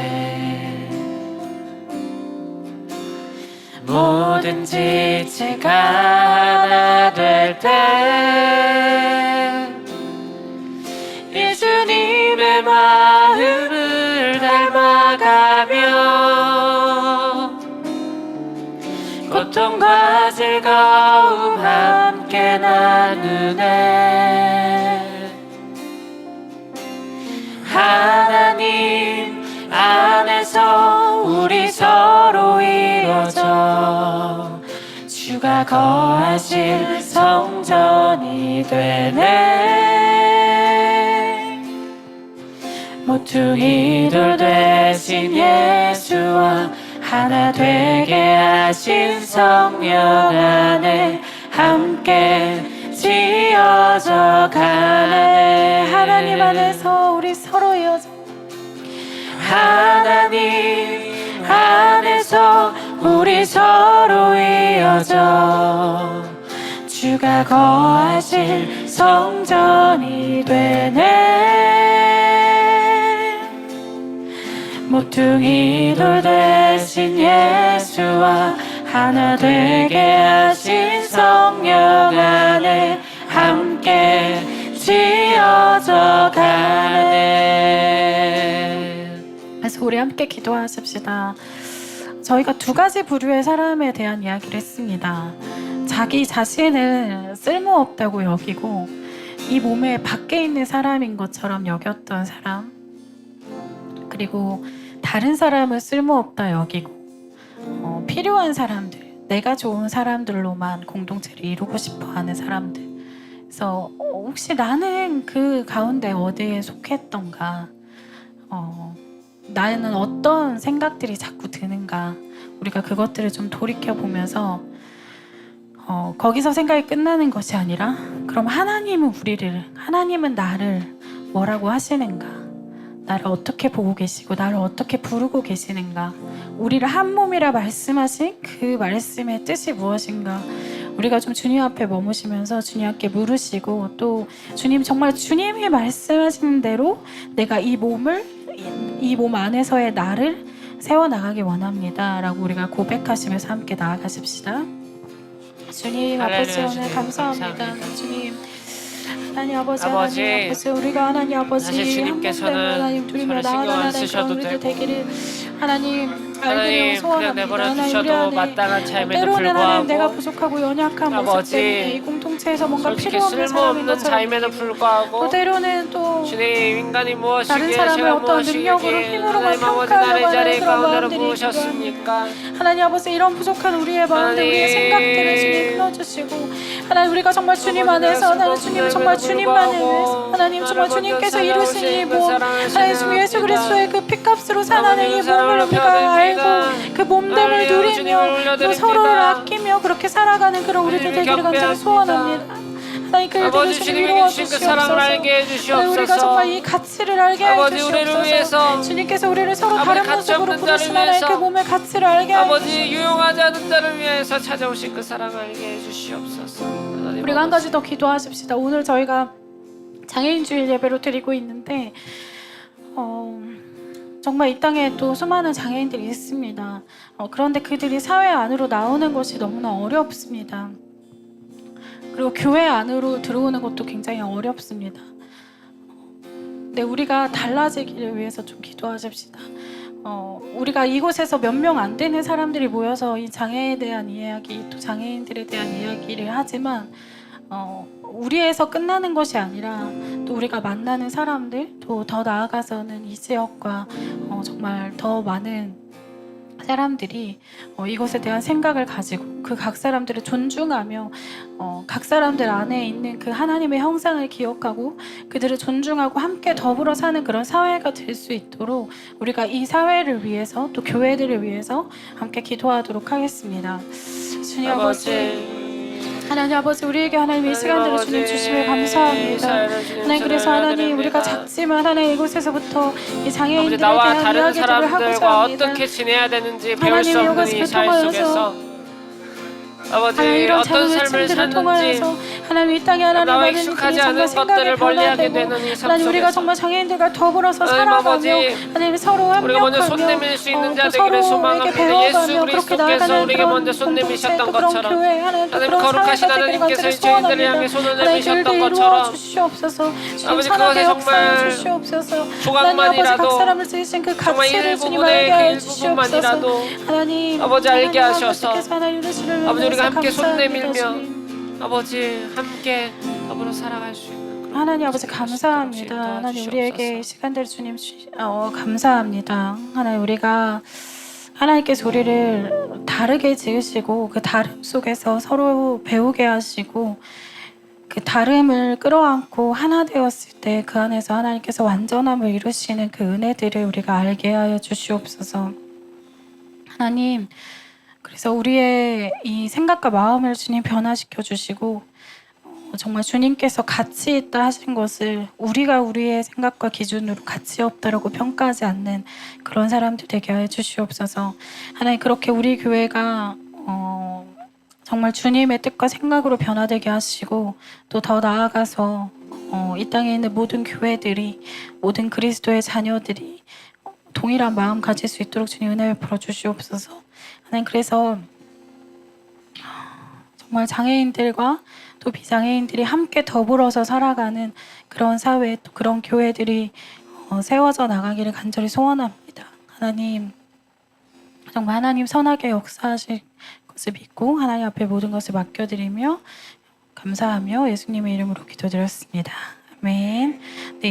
[SPEAKER 1] 뭐든지 제가 하나 될 때 예수님의 마음을 닮아가며 고통과 즐거움 함께 나누네. 하나님 안에서 우리 서로 이어져 주가 거하실 성전이 되네. 모퉁이 돌 되신 예수와 하나 되게 하신 성령 안에 함께 지어져 가네. 하나님 안에서 우리 서로 이어져 하나님 안에서 우리 서로 이어져 주가 거하실 성전이 되네. 모퉁이 돌 되신 예수와 하나 되게 하신 성령 안에 함께 지어져 가네. 그래서 우리 함께 기도하십시다. 저희가 두 가지 부류의 사람에 대한 이야기를 했습니다. 자기 자신을 쓸모없다고 여기고 이 몸에 밖에 있는 사람인 것처럼 여겼던 사람, 그리고 다른 사람을 쓸모없다 여기고 필요한 사람들, 내가 좋은 사람들로만 공동체를 이루고 싶어하는 사람들. 그래서 혹시 나는 그 가운데 어디에 속했던가, 나는 어떤 생각들이 자꾸 드는가, 우리가 그것들을 좀 돌이켜보면서 거기서 생각이 끝나는 것이 아니라 그럼 하나님은 나를 뭐라고 하시는가, 나를 어떻게 보고 계시고 나를 어떻게 부르고 계시는가, 우리를 한 몸이라 말씀하신 그 말씀의 뜻이 무엇인가, 우리가 좀 주님 앞에 머무시면서 주님께 물으시고, 또 주님 정말 주님이 말씀하시는 대로 내가 이 몸 안에서의 나를 세워나가기 원합니다 라고 우리가 고백하시면서 함께 나아가십시다. 주님 아버지, 오늘 감사합니다. 주님 하나님 아버지, 하나님 아버지, 우리가 하나님 아버지
[SPEAKER 2] 사실 주님께서는
[SPEAKER 1] 하나님 두리며
[SPEAKER 2] 저를 신경 안
[SPEAKER 1] 나아가는
[SPEAKER 2] 쓰셔도
[SPEAKER 1] 우리들
[SPEAKER 2] 되고,
[SPEAKER 1] 되기를 하나님
[SPEAKER 2] 하나님 그냥 내버려 두셔도 마땅한 삶에도
[SPEAKER 1] 때로는 하나님 내가
[SPEAKER 2] 불구하고,
[SPEAKER 1] 부족하고 연약한 모습
[SPEAKER 2] 아버지,
[SPEAKER 1] 때문에 이 공동체에서 뭔가
[SPEAKER 2] 솔직히
[SPEAKER 1] 필요 없는 사람인
[SPEAKER 2] 쓸모없는
[SPEAKER 1] 것처럼
[SPEAKER 2] 삶에도
[SPEAKER 1] 느끼고,
[SPEAKER 2] 불구하고
[SPEAKER 1] 또 때로는 또
[SPEAKER 2] 주님, 인간이
[SPEAKER 1] 다른
[SPEAKER 2] 무엇이기에
[SPEAKER 1] 사람을
[SPEAKER 2] 제가
[SPEAKER 1] 어떤 능력으로
[SPEAKER 2] 무엇이기에
[SPEAKER 1] 힘으로만
[SPEAKER 2] 하나님 아버지
[SPEAKER 1] 평가하려고
[SPEAKER 2] 나를 자리
[SPEAKER 1] 하는 그런
[SPEAKER 2] 가운데로
[SPEAKER 1] 마음들이
[SPEAKER 2] 부으셨습니까?
[SPEAKER 1] 하나님 아버지, 이런 부족한 우리의 마음들,
[SPEAKER 2] 하나님,
[SPEAKER 1] 우리의 생각들을 주님 풀어주시고, 하나님 우리가 정말 주님
[SPEAKER 2] 아버지,
[SPEAKER 1] 안에서, 하나님
[SPEAKER 2] 쓸모없는
[SPEAKER 1] 주님 정말
[SPEAKER 2] 삶에도
[SPEAKER 1] 주님만을
[SPEAKER 2] 불구하고
[SPEAKER 1] 위해서, 하나님 정말
[SPEAKER 2] 나를
[SPEAKER 1] 주님께서
[SPEAKER 2] 먼저
[SPEAKER 1] 이루신 이
[SPEAKER 2] 찾아오신 그
[SPEAKER 1] 몸,
[SPEAKER 2] 사랑하시는
[SPEAKER 1] 하나님 주님 예수 그리스도의 그 피값으로 살아낸 이
[SPEAKER 2] 아버지,
[SPEAKER 1] 몸을 우리가
[SPEAKER 2] 사랑을
[SPEAKER 1] 알고 그 몸됨을
[SPEAKER 2] 할렐루야, 주님을
[SPEAKER 1] 누리며 또
[SPEAKER 2] 올려드립니다.
[SPEAKER 1] 서로를 아끼며 그렇게 살아가는 그런 우리들
[SPEAKER 2] 주님을
[SPEAKER 1] 되기를 간절히
[SPEAKER 2] 경배합니다.
[SPEAKER 1] 소원합니다. 하나님 그 일들을
[SPEAKER 2] 아버지,
[SPEAKER 1] 주님
[SPEAKER 2] 주님이
[SPEAKER 1] 이루어
[SPEAKER 2] 주신 그 사랑을
[SPEAKER 1] 주시옵소서.
[SPEAKER 2] 알게
[SPEAKER 1] 하나님
[SPEAKER 2] 해주시옵소서.
[SPEAKER 1] 우리가 정말 이 가치를 알게
[SPEAKER 2] 아버지,
[SPEAKER 1] 해주시옵소서.
[SPEAKER 2] 우리를 위해서,
[SPEAKER 1] 주님께서 우리를 서로
[SPEAKER 2] 아버지,
[SPEAKER 1] 다른
[SPEAKER 2] 가치
[SPEAKER 1] 모습으로
[SPEAKER 2] 없는 자를
[SPEAKER 1] 부르신 하나님 그
[SPEAKER 2] 위해서,
[SPEAKER 1] 몸의 가치를 알게
[SPEAKER 2] 아버지, 유용하지 않은 자를 위해서 찾아오신 그 사랑을 알게 해주시옵소서. 하나님
[SPEAKER 1] 우리가 한
[SPEAKER 2] 아버지,
[SPEAKER 1] 가지 더 기도하십시다. 오늘 저희가 장애인 주일 예배로 드리고 있는데 정말 이 땅에 또 수많은 장애인들이 있습니다. 그런데 그들이 사회 안으로 나오는 것이 너무나 어렵습니다. 그리고 교회 안으로 들어오는 것도 굉장히 어렵습니다. 근데 우리가 달라지기를 위해서 좀 기도하십시다. 우리가 이곳에서 몇 명 안 되는 사람들이 모여서 이 장애에 대한 이야기, 또 장애인들에 대한 이야기를 하지만 우리에서 끝나는 것이 아니라 또 우리가 만나는 사람들, 또 더 나아가서는 이 지역과 정말 더 많은 사람들이 이것에 대한 생각을 가지고 그 각 사람들을 존중하며 각 사람들 안에 있는 그 하나님의 형상을 기억하고 그들을 존중하고 함께 더불어 사는 그런 사회가 될 수 있도록 우리가 이 사회를 위해서 또 교회들을 위해서 함께 기도하도록 하겠습니다. 주님 아버지, 하나님 아버지, 우리에게 하나님의 이 시간들을 주님 주시며 감사합니다. 하나님, 그래서 하나님 우리가 작지만 하나님 이곳에서부터 이 장애인들에
[SPEAKER 2] 나와
[SPEAKER 1] 대한
[SPEAKER 2] 다른
[SPEAKER 1] 이야기들을 하고자
[SPEAKER 2] 사람들과
[SPEAKER 1] 합니다.
[SPEAKER 2] 어떻게 지내야 되는지 배울 수
[SPEAKER 1] 하나님,
[SPEAKER 2] 없는
[SPEAKER 1] 이것을
[SPEAKER 2] 이 사회
[SPEAKER 1] 통하여서
[SPEAKER 2] 속에서 아버지,
[SPEAKER 1] 하나님, 이런
[SPEAKER 2] 어떤
[SPEAKER 1] 작은
[SPEAKER 2] 삶을
[SPEAKER 1] 외침들을
[SPEAKER 2] 사는지
[SPEAKER 1] 통하여서 하나님 이 땅에 하나님
[SPEAKER 2] 나와
[SPEAKER 1] 많은
[SPEAKER 2] 익숙하지
[SPEAKER 1] 이들이
[SPEAKER 2] 않은
[SPEAKER 1] 정말
[SPEAKER 2] 것들을
[SPEAKER 1] 생각이
[SPEAKER 2] 멀리하게
[SPEAKER 1] 변화되고
[SPEAKER 2] 되는 이 삶
[SPEAKER 1] 하나님 우리가
[SPEAKER 2] 속에서
[SPEAKER 1] 정말 장애인들과 더불어서
[SPEAKER 2] 하나님
[SPEAKER 1] 살아가며
[SPEAKER 2] 아버지,
[SPEAKER 1] 하나님 서로
[SPEAKER 2] 우리가 먼저 손
[SPEAKER 1] 협력하며
[SPEAKER 2] 내밀 수 있는
[SPEAKER 1] 또
[SPEAKER 2] 자들에게
[SPEAKER 1] 서로에게
[SPEAKER 2] 소망합니다. 예수
[SPEAKER 1] 배워가며 그렇게
[SPEAKER 2] 그리스도께서
[SPEAKER 1] 나아가는
[SPEAKER 2] 우리에게
[SPEAKER 1] 그런
[SPEAKER 2] 먼저 손
[SPEAKER 1] 공동체,
[SPEAKER 2] 내미셨던
[SPEAKER 1] 또 그런
[SPEAKER 2] 것처럼
[SPEAKER 1] 교회 하나님 또
[SPEAKER 2] 하나님
[SPEAKER 1] 그런
[SPEAKER 2] 거룩하신
[SPEAKER 1] 사회가 되기를
[SPEAKER 2] 하나님께서
[SPEAKER 1] 간절히
[SPEAKER 2] 이 죄인들을
[SPEAKER 1] 소원합니다.
[SPEAKER 2] 향해 손을
[SPEAKER 1] 하나님 그
[SPEAKER 2] 내미셨던
[SPEAKER 1] 일들 이루어
[SPEAKER 2] 것처럼
[SPEAKER 1] 주시옵소서. 주님
[SPEAKER 2] 아버지,
[SPEAKER 1] 산업의
[SPEAKER 2] 그것에
[SPEAKER 1] 역사를
[SPEAKER 2] 정말
[SPEAKER 1] 주시옵소서. 하나님 아버지,
[SPEAKER 2] 조각만이라도
[SPEAKER 1] 각 사람을 쓰신 그
[SPEAKER 2] 정말
[SPEAKER 1] 가치를 주님 알게
[SPEAKER 2] 일부분의
[SPEAKER 1] 하여
[SPEAKER 2] 그
[SPEAKER 1] 주시옵소서.
[SPEAKER 2] 일부분만이라도
[SPEAKER 1] 하나님
[SPEAKER 2] 아버지 알게
[SPEAKER 1] 하나님
[SPEAKER 2] 하셔서
[SPEAKER 1] 아버지께서 하나님 우리를
[SPEAKER 2] 아버지, 우리가
[SPEAKER 1] 위해서
[SPEAKER 2] 함께 손
[SPEAKER 1] 감사합니다,
[SPEAKER 2] 내밀며
[SPEAKER 1] 주님.
[SPEAKER 2] 아버지 함께 더불어 살아갈 수 있는 그런
[SPEAKER 1] 하나님 아버지
[SPEAKER 2] 모습을
[SPEAKER 1] 감사합니다.
[SPEAKER 2] 도와주시옵소서.
[SPEAKER 1] 하나님 우리에게 시간들을 주님 감사합니다. 하나님 우리가 하나님께서 우리를 다르게 지으시고 그 다름 속에서 서로 배우게 하시고 그 다름을 끌어안고 하나 되었을 때 그 안에서 하나님께서 완전함을 이루시는 그 은혜들을 우리가 알게 하여 주시옵소서. 하나님, 그래서 우리의 이 생각과 마음을 주님 변화시켜 주시고 정말 주님께서 가치 있다 하신 것을 우리가 우리의 생각과 기준으로 가치 없다라고 평가하지 않는 그런 사람들 되게 하여 주시옵소서. 하나님, 그렇게 우리 교회가 정말 주님의 뜻과 생각으로 변화되게 하시고 또 더 나아가서 이 땅에 있는 모든 교회들이, 모든 그리스도의 자녀들이 동일한 마음 가질 수 있도록 주님 은혜를 베풀어 주시옵소서. 하나님, 그래서 정말 장애인들과 또 비장애인들이 함께 더불어서 살아가는 그런 사회, 또 그런 교회들이 세워져 나가기를 간절히 소원합니다. 하나님, 정말 하나님 선하게 역사하실 것을 믿고 하나님 앞에 모든 것을 맡겨드리며 감사하며 예수님의 이름으로 기도드렸습니다. 아멘. 네,